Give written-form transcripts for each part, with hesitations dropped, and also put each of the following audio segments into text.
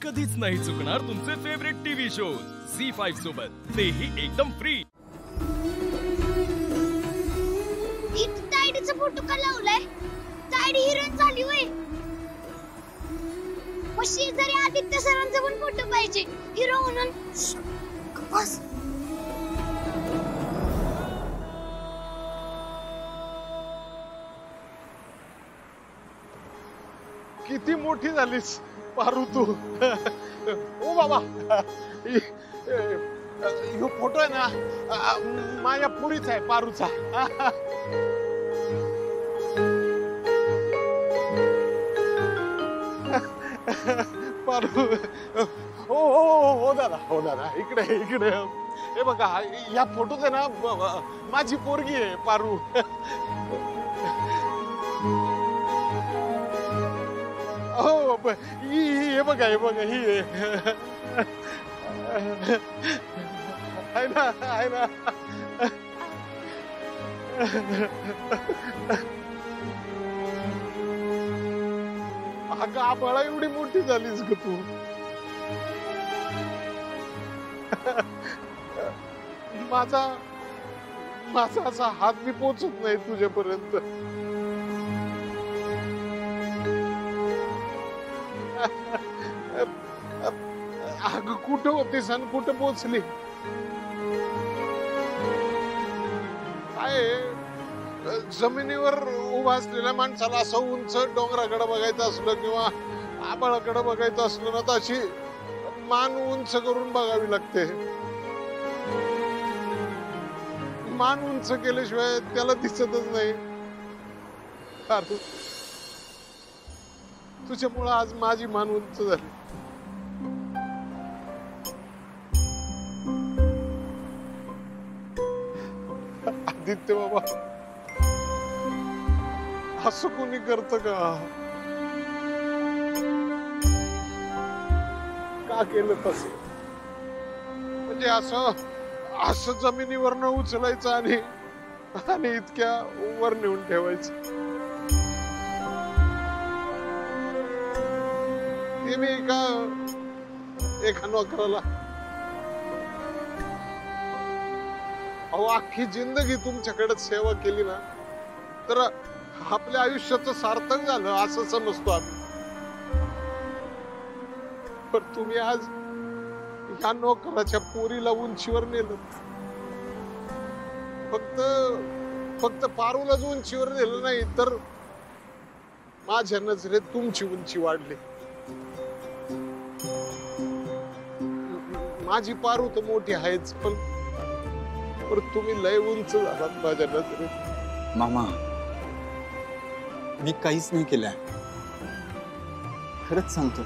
कधीच नाही चुकणार तुमचे फेवरेट टीव्ही शोज झी5 सोबत, तेही एकदम फ्री। तायडीचा फोटो का लावलाय? तायडी हिरोईन झाली होय? शेजारी आदित्य सरांचा पण फोटो पाहिजे हिरो म्हणून। बस किती मोठी झालीस पारू तू। ओ बाबा, यो फोटो आहे ना माझ्या पुरीचा आहे, पारूचा। पारू, हो हो हो दादा, हो दादा, इकडे इकडे हे बघा, या फोटोत आहे ना माझी पोरगी आहे पारू। हो हे बघा, हे बघा, ही आहे ना, आहे ना। अगं आबाळा एवढी मोठी झालीस ग तू। माझा असा हात मी पोचत नाही तुझ्यापर्यंत। अगं कुठं होतीस आणि कुठं पोचली? काय जमिनीवर उभा असलेल्या माणसाला असं उंच डोंगराकडे बघायचं असलं किंवा आबाळाकडे बघायचं असलं ना, तर अशी मान उंच करून बघावी लागते। मान उंच केल्याशिवाय त्याला दिसतच नाही। तुझ्यामुळे आज माझी मान उंच झाली। आदित्य बाबा, असं कोणी करत का केलं तसं? म्हणजे असं जमिनीवर न उचलायचं आणि इतक्या वर नेऊन ठेवायचं। ते मी एका नोकराला, अहो अख्खी जिंदगी तुमच्याकडे सेवा केली ना, तर आपल्या आयुष्याचं सार्थक झालं असं समजतो आम्ही। पण तुम्ही आज या नोकराच्या पोरीला उंचीवर नेलं। फक्त पारूलाच उंचीवर नेलं नाही, तर माझ्या नजरेत तुमची उंची वाढली। माझी पारू तर मोठी आहेच, पण तुम्ही लय उंच झालात माझ्या नजरेत। मामा, मी काहीच नाही केलंय, खरंच सांगतो।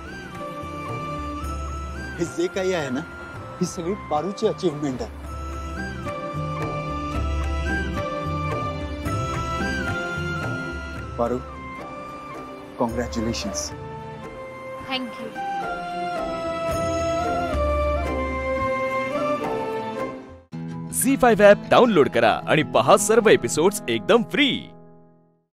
हे जे काही आहे ना, ही सगळी पारूची अचीवमेंट आहे। Paru, congratulations. Thank you. Zee five app download करा आणि पहा सर्व एपिसोड्स एकदम फ्री।